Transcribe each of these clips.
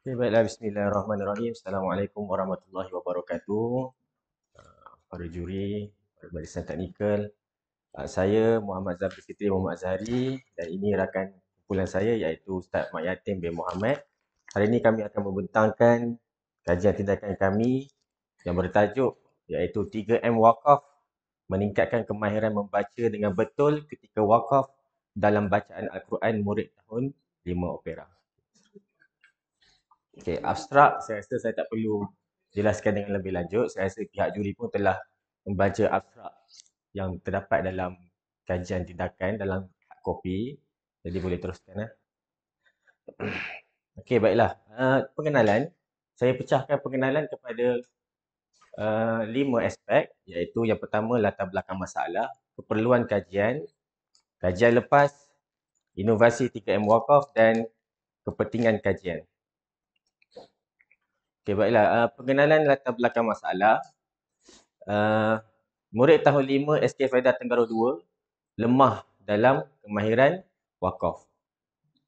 Okay, baiklah, bismillahirrahmanirrahim. Assalamualaikum warahmatullahi wabarakatuh. Para juri, para barisan teknikal. Saya Muhammad Zafri Fitri Muhammad Azhari dan ini rakan kumpulan saya iaitu Ustaz Mak Yatim bin Muhammad. Hari ini kami akan membentangkan kajian tindakan kami yang bertajuk iaitu 3M Waqaf meningkatkan kemahiran membaca dengan betul ketika waqaf dalam bacaan Al-Quran murid tahun 5 Opera. Okey, abstrak saya rasa saya tak perlu jelaskan dengan lebih lanjut. Saya rasa pihak juri pun telah membaca abstrak yang terdapat dalam kajian tindakan dalam hard copy. Jadi boleh teruskan. Okey, baiklah. Pengenalan. Saya pecahkan pengenalan kepada 5 aspek, iaitu yang pertama latar belakang masalah, keperluan kajian, kajian lepas, inovasi 3M Waqaf dan kepentingan kajian. Okey, baiklah. Pengenalan latar belakang masalah. Murid tahun 5 SK Faedah Tenggara 2 lemah dalam kemahiran waqaf.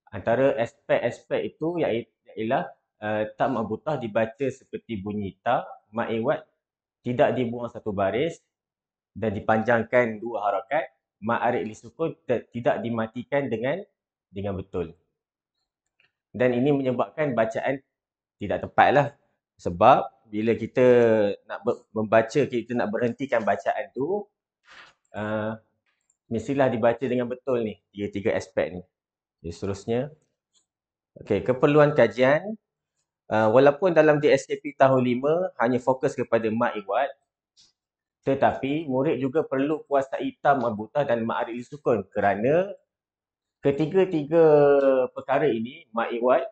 Antara aspek-aspek itu ialah tak marbutah dibaca seperti bunyi ta, mat iwad tidak dibuang satu baris dan dipanjangkan dua harakat, mat arid li sukun tidak dimatikan dengan betul. Dan ini menyebabkan bacaan tidak tepatlah. Sebab bila kita nak membaca, kita nak berhentikan bacaan tu, mestilah dibaca dengan betul ni, tiga-tiga aspek ni. Jadi seterusnya. Okey, keperluan kajian. Walaupun dalam DSKP tahun 5 hanya fokus kepada mat iwad, tetapi murid juga perlu kuasai ta marbutah dan mat arid li sukun kerana ketiga-tiga perkara ini, mat iwad,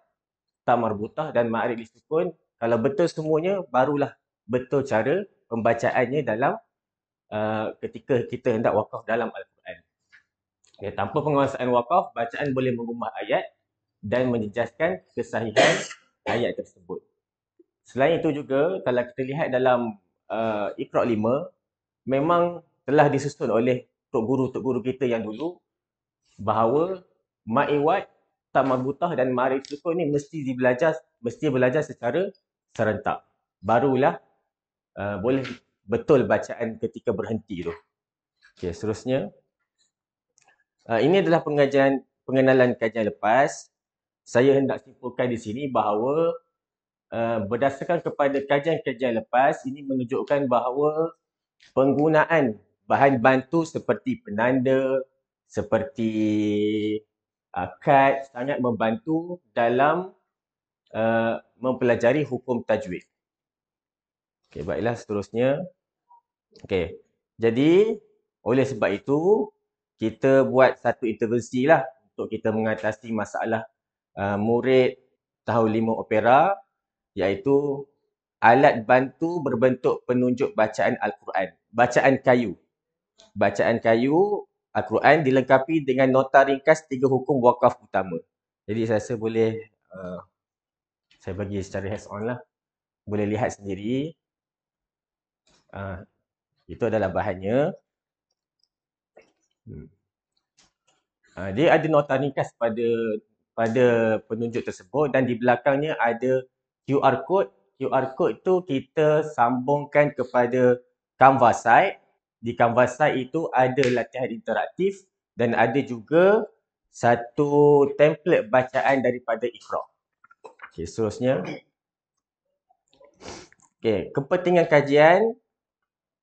ta marbutah dan mat arid li sukun, kalau betul semuanya, barulah betul cara pembacaannya dalam ketika kita hendak waqaf dalam Al-Quran. Okay, tanpa penguasaan waqaf, bacaan boleh mengubah ayat dan menjejaskan kesahihan ayat tersebut. Selain itu juga, kalau kita lihat dalam Iqra' 5, memang telah disusun oleh tok guru kita yang dulu bahawa mat iwad, ta marbutah dan mat arid sukun ni mesti belajar secara serentak. Barulah boleh betul bacaan ketika berhenti tu. Okey, seterusnya. Ini adalah pengenalan kajian lepas. Saya hendak simpulkan di sini bahawa berdasarkan kepada kajian-kajian lepas, ini menunjukkan bahawa penggunaan bahan bantu seperti penanda, seperti kad sangat membantu dalam mempelajari hukum tajwid. Okey, baiklah seterusnya. Okey, jadi oleh sebab itu, kita buat satu intervensi lah untuk kita mengatasi masalah murid tahun 5 Opera, iaitu alat bantu berbentuk penunjuk bacaan Al-Quran. Bacaan kayu. Bacaan kayu Al-Quran dilengkapi dengan nota ringkas 3 hukum wakaf utama. Jadi saya rasa boleh saya bagi secara hands on lah. Boleh lihat sendiri. Itu adalah bahannya. Dia ada nota ringkas pada penunjuk tersebut dan di belakangnya ada QR code. QR code tu kita sambungkan kepada Canva site. Di Canva site itu ada latihan interaktif dan ada juga satu template bacaan daripada Iqra'. Okey, seterusnya. Okey, kepentingan kajian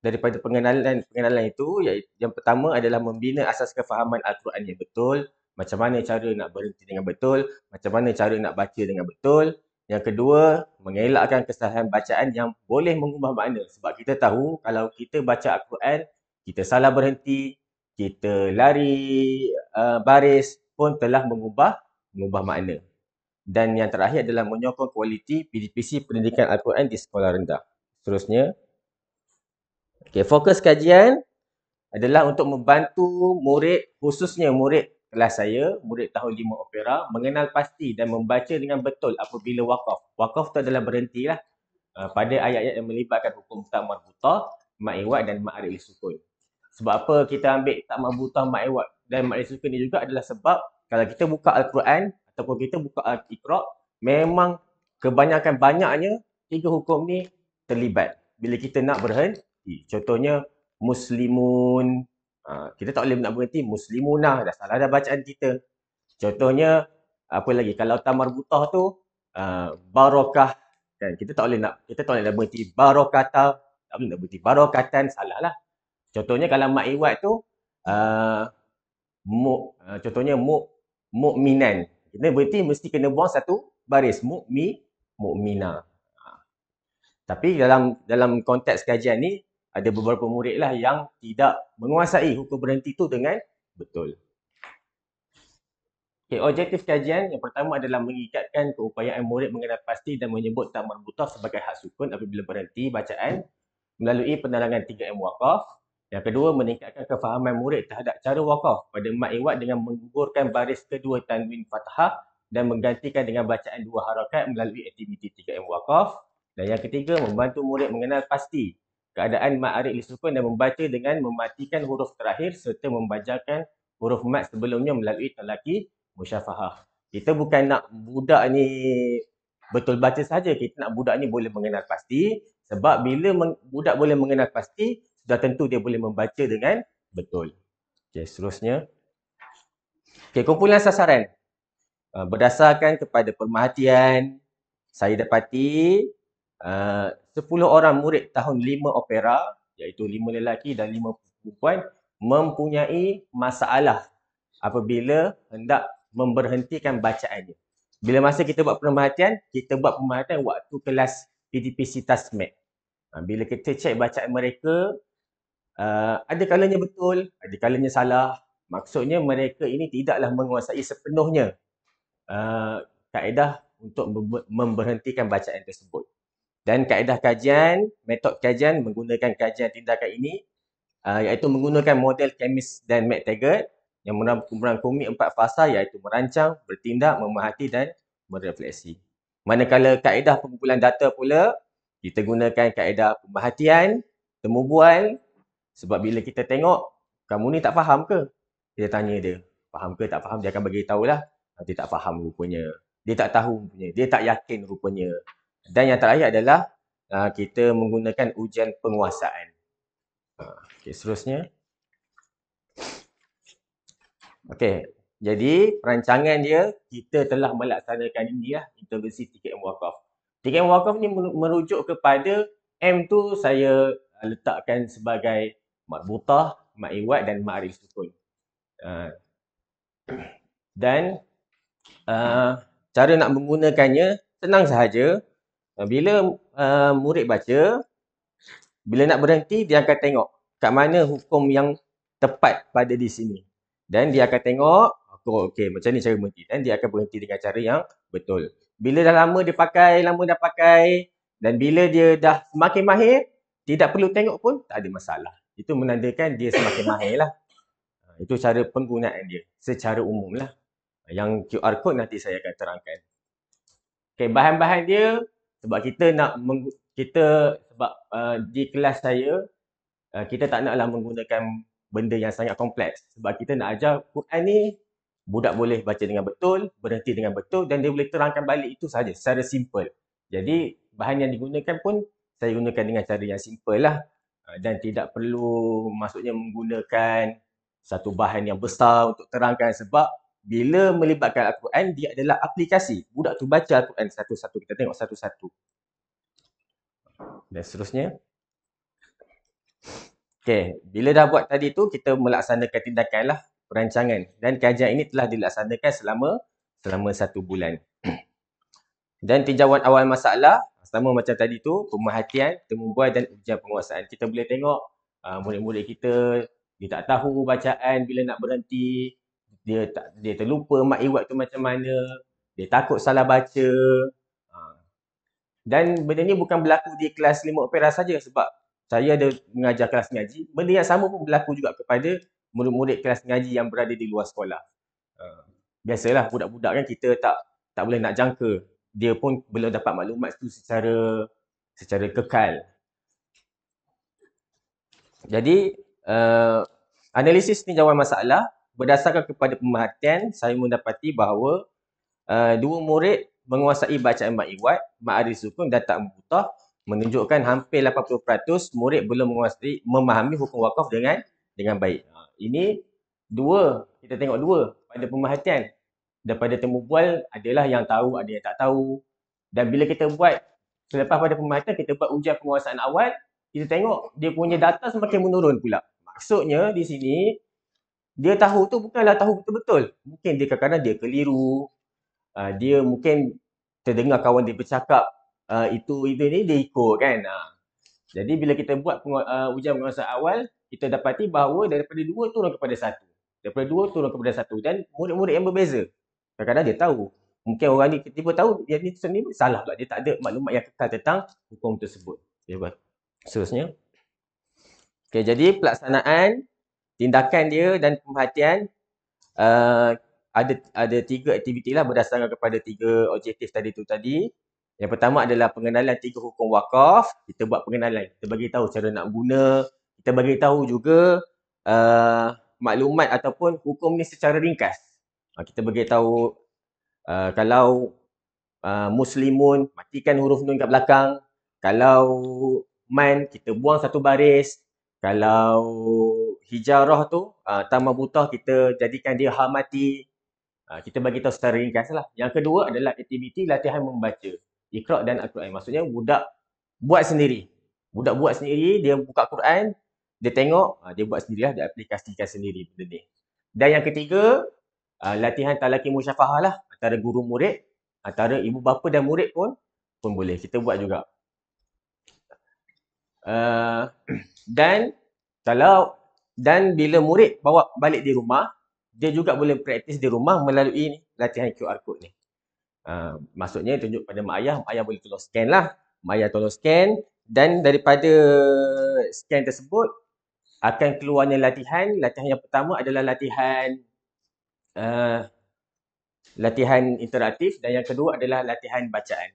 daripada pengenalan itu, yang pertama adalah membina asas kefahaman Al-Quran yang betul, macam mana cara nak berhenti dengan betul, macam mana cara nak baca dengan betul. Yang kedua, mengelakkan kesalahan bacaan yang boleh mengubah makna. Sebab kita tahu kalau kita baca Al-Quran, kita salah berhenti, kita lari baris pun telah mengubah makna. Dan yang terakhir adalah menyokong kualiti PDPC pendidikan Al-Quran di sekolah rendah. Seterusnya. Okay, fokus kajian adalah untuk membantu murid, khususnya murid kelas saya, murid tahun 5 Opera, mengenal pasti dan membaca dengan betul apabila waqaf. Waqaf itu adalah berhentilah pada ayat-ayat yang melibatkan hukum ta marbutah, mat iwad dan mat arid li sukun. Sebab apa kita ambil ta marbutah, mat iwad dan mat arid li sukun ni juga adalah sebab kalau kita buka Al-Quran ataupun kita buka Iqra', memang banyaknya 3 hukum ni terlibat bila kita nak berhenti. Contohnya muslimun, kita tak boleh nak berhenti muslimunah, dah salah dah bacaan kita. Contohnya apa lagi, kalau ta marbutah tu barakah, kan kita tak boleh nak berhenti barakata, tak boleh nak berhenti barakatan, salah lah. Contohnya kalau mak iwat tu contohnya mukminan, kita berhenti mesti kena buang satu baris, mukmina. Tapi dalam konteks kajian ni ada beberapa murid lah yang tidak menguasai hukum berhenti tu dengan betul. Okay, objektif kajian yang pertama adalah mengikatkan keupayaan murid mengenal pasti dan menyebut tak marbutah sebagai hak sukun apabila berhenti bacaan melalui penerangan 3M wakaf. Yang kedua, meningkatkan kefahaman murid terhadap cara wakaf pada mat iwat dengan menggugurkan baris kedua tanwin fathah dan menggantikan dengan bacaan 2 harakat melalui aktiviti 3M wakaf. Dan yang ketiga, membantu murid mengenal pasti keadaan mat arid lisukun dan membaca dengan mematikan huruf terakhir serta membacakan huruf mat sebelumnya melalui talaki musyafahah. Kita bukan nak budak ni betul baca saja, kita nak budak ni boleh mengenal pasti, sebab bila budak boleh mengenal pasti, sudah tentu dia boleh membaca dengan betul. Okey, seterusnya. Okey, kumpulan sasaran. Berdasarkan kepada pemerhatian, saya dapati 10 orang murid tahun 5 opera, iaitu 5 lelaki dan 5 perempuan, mempunyai masalah apabila hendak memberhentikan bacaannya. Bila masa kita buat pemerhatian waktu kelas PTPC TASMEC. Bila kita cek bacaan mereka, ada kalanya betul, ada kalanya salah. Maksudnya mereka ini tidaklah menguasai sepenuhnya kaedah untuk memberhentikan bacaan tersebut. Dan kaedah kajian, metod kajian menggunakan kajian tindakan ini, iaitu menggunakan model Chemist dan McTaggart yang merangkumi 4 fasa, iaitu merancang, bertindak, memerhati dan merefleksi. Manakala kaedah pengumpulan data pula, kita gunakan kaedah pemerhatian, temu bual. Sebab bila kita tengok, kamu ni tak faham ke? Kita tanya dia, faham ke tak faham? Dia akan bagi tahulah, dia tak faham rupanya. Dia tak tahu rupanya. Dia tak yakin rupanya. Dan yang terakhir adalah kita menggunakan ujian penguasaan. Okey, seterusnya. Okey, jadi perancangan dia, kita telah melaksanakan ini lah, intervensi 3M wakaf. 3M wakaf ni merujuk kepada M tu saya letakkan sebagai marbutah, mat iwat dan mat arid sukun. Dan cara nak menggunakannya senang sahaja. Bila murid baca, bila nak berhenti, dia akan tengok kat mana hukum yang tepat pada di sini. Dan dia akan tengok, okey, macam ni cara berhenti. Dan dia akan berhenti dengan cara yang betul. Bila dah lama dia pakai, dan bila dia dah semakin mahir, tidak perlu tengok pun, tak ada masalah. Itu menandakan dia semakin mahir lah. Itu cara penggunaan dia secara umum lah. Yang QR code nanti saya akan terangkan. Okey, bahan-bahan dia, sebab kita nak, sebab di kelas saya, kita tak naklah menggunakan benda yang sangat kompleks. Sebab kita nak ajar Quran ni, budak boleh baca dengan betul, berhenti dengan betul dan dia boleh terangkan balik itu saja secara simple. Jadi, bahan yang digunakan pun, saya gunakan dengan cara yang simple lah. Dan tidak perlu maksudnya menggunakan satu bahan yang besar untuk terangkan sebab bila melibatkan Al-Quran, dia adalah aplikasi. Budak tu baca Al-Quran satu-satu. Kita tengok satu-satu. Dan seterusnya. Okey, bila dah buat tadi tu, kita melaksanakan tindakan lah, perancangan. Dan kajian ini telah dilaksanakan selama 1 bulan. Dan tinjauan awal masalah, sama macam tadi tu, pemerhatian, temu bual dan ujian penguasaan. Kita boleh tengok murid-murid kita, dia tak tahu bacaan bila nak berhenti, dia terlupa mat iwat tu macam mana, dia takut salah baca. Dan benda ni bukan berlaku di kelas 5 opera saja, sebab saya ada mengajar kelas ngaji, benda yang sama pun berlaku juga kepada murid-murid kelas ngaji yang berada di luar sekolah. Biasalah budak-budak kan kita tak boleh nak jangka, dia pun belum dapat maklumat tu secara kekal. Jadi analisis tinjauan masalah berdasarkan kepada pemerhatian, saya mendapati bahawa 2 murid menguasai bacaan mak iwat, ma'arif sukun dan tak membutah, menunjukkan hampir 80% murid belum memahami hukum wakaf dengan baik. Ini kita tengok dua pada pemerhatian. Daripada temu bual, adalah yang tahu, ada yang tak tahu. Dan bila kita buat, selepas pada pemerhatian, kita buat ujian penguasaan awal, kita tengok dia punya data semakin menurun pula. Maksudnya di sini, dia tahu tu bukanlah tahu betul-betul. Mungkin dia kadang-kadang dia keliru. Dia mungkin terdengar kawan dia bercakap, itu ni dia ikut kan. Jadi bila kita buat ujian penguasaan awal, kita dapati bahawa daripada 2 turun kepada 1. Daripada 2 turun kepada 1. Dan murid-murid yang berbeza. Kadang-kadang dia tahu. Mungkin orang ni tiba-tiba tahu, dia ni sendiri salah pula. Dia tak ada maklumat yang kekal tentang hukum tersebut. Okay, seterusnya. Okay, jadi pelaksanaan, tindakan dia dan pemerhatian, ada 3 aktiviti lah berdasarkan kepada 3 objektif tadi. Yang pertama adalah pengenalan 3 hukum wakaf. Kita buat pengenalan. Kita bagi tahu cara nak guna. Kita bagi tahu juga maklumat ataupun hukum ni secara ringkas. Kita bagi tahu kalau muslimun, matikan huruf nun kat belakang. Kalau man, kita buang satu baris. Kalau hijarah tu, tamah butah, kita jadikan dia ha mati. Kita bagi tahu secara ringkas lah. Yang kedua adalah aktiviti latihan membaca. Iqra' dan Al-Quran. Maksudnya budak buat sendiri. Budak buat sendiri, dia buka Quran, dia tengok, dia buat sendirilah, dia aplikasikan sendiri benda ni. Dan yang ketiga, latihan talaqi musyafahah lah. Antara guru murid, antara ibu bapa dan murid pun boleh. Kita buat juga. Dan bila murid bawa balik di rumah, dia juga boleh praktis di rumah melalui latihan QR code ni. Maksudnya tunjuk pada mak ayah boleh tolong scan lah. Mak ayah tolong scan, dan daripada scan tersebut akan keluarnya latihan. Latihan yang pertama adalah latihan interaktif, dan yang kedua adalah latihan bacaan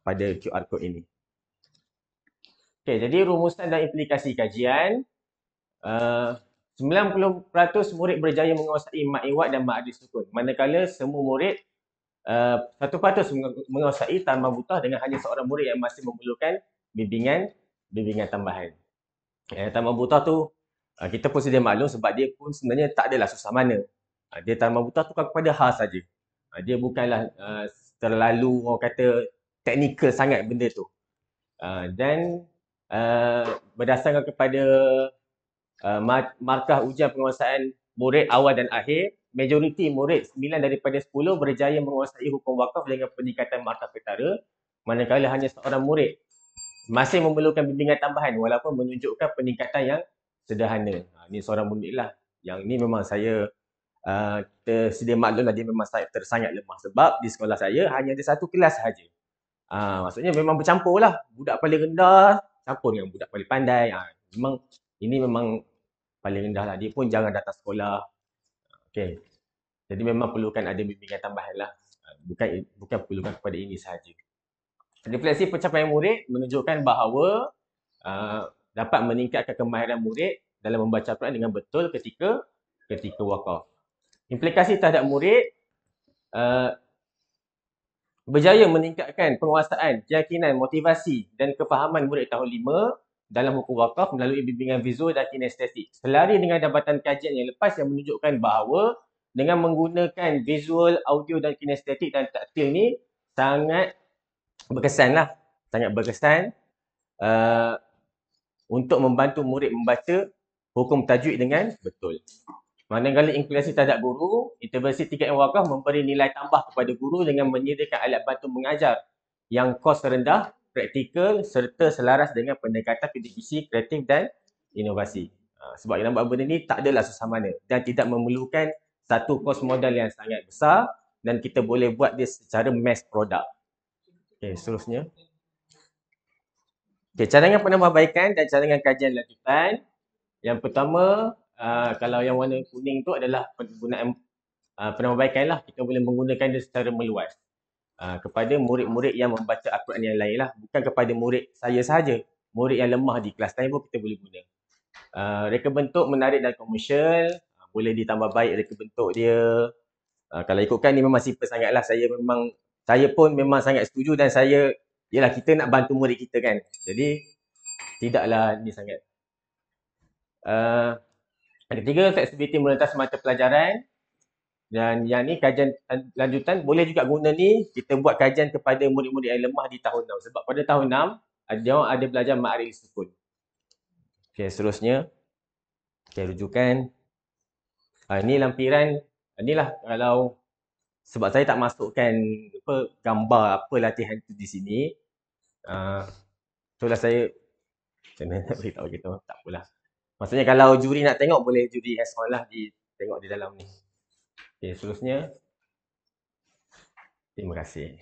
pada QR code ini. Okay, jadi rumusan dan implikasi kajian. 90% murid berjaya menguasai mak iwat dan ma'arif sukun. Manakala semua murid 1% menguasai tamah butah, dengan hanya seorang murid yang masih memerlukan bimbingan tambahan. Tamah butah tu kita pun sedia maklum sebab dia pun sebenarnya tak adalah susah mana. Dia tamah butah tukar kepada ha saja. Dia bukanlah terlalu orang kata teknikal sangat benda tu. Dan berdasarkan kepada markah ujian penguasaan murid awal dan akhir, majoriti murid 9 daripada 10 berjaya menguasai hukum wakaf dengan peningkatan markah ketara, manakala hanya seorang murid masih memerlukan bimbingan tambahan walaupun menunjukkan peningkatan yang sederhana. Ini seorang murid lah. Yang ni memang saya tersedia maklum lah, dia memang sangat lemah sebab di sekolah saya hanya ada satu kelas sahaja. Maksudnya memang bercampur lah. Budak paling rendah campur dengan budak paling pandai. Ini memang paling rendah lah. Dia pun jangan datang sekolah. Okay. Jadi memang perlukan ada bimbingan tambahan lah. Bukan perlukan kepada ini sahaja. Refleksi pencapaian murid menunjukkan bahawa dapat meningkatkan kemahiran murid dalam membaca Quran dengan betul ketika wakaf. Implikasi terhadap murid berjaya meningkatkan penguasaan, keyakinan, motivasi dan kefahaman murid tahun 5 dalam hukum wakaf melalui bimbingan visual dan kinestetik. Selari dengan dapatan kajian yang lepas yang menunjukkan bahawa dengan menggunakan visual, audio dan kinestetik dan taktil ni sangat berkesan lah. Sangat berkesan untuk membantu murid membaca hukum tajwid dengan betul. Manakala implikasi terhadap guru, intervensi 3M wakaf memberi nilai tambah kepada guru dengan menyediakan alat bantu mengajar yang kos rendah, praktikal serta selaras dengan pendekatan pedagogik, kreatif dan inovasi. Sebab yang nampak benda ni tak adalah susah mana dan tidak memerlukan satu kos modal yang sangat besar dan kita boleh buat dia secara mass product. Okay, seterusnya. Okay, cadangan penambahbaikan dan cadangan kajian lanjutan. Yang pertama, kalau yang warna kuning tu adalah penggunaan penambahbaikan lah. Kita boleh menggunakan dia secara meluas kepada murid-murid yang membaca Al-Quran yang lain lah. Bukan kepada murid saya sahaja. Murid yang lemah di kelas lain pun kita boleh guna. Reka bentuk menarik dan komersial. Boleh ditambah baik reka bentuk dia. Kalau ikutkan ni memang simple sangat lah. Saya memang saya pun memang sangat setuju dan saya, yelah kita nak bantu murid kita kan. Jadi, tidaklah ni sangat. Yang ketiga, fleksibiliti melintas mata pelajaran. Dan yang ni kajian lanjutan, boleh juga guna ni, kita buat kajian kepada murid-murid yang lemah di tahun 6. Sebab pada tahun 6, dia orang ada belajar ma'arif sukun. Okay, seterusnya. Okay, rujukan. Ni lampiran. Inilah kalau, sebab saya tak masukkan gambar apa latihan tu di sini. Itulah saya, macam mana nak beritahu gitu, tak apalah. Maksudnya kalau juri nak tengok, boleh juri hands-on lah tengok di dalam ni. Okay, seterusnya. Terima kasih.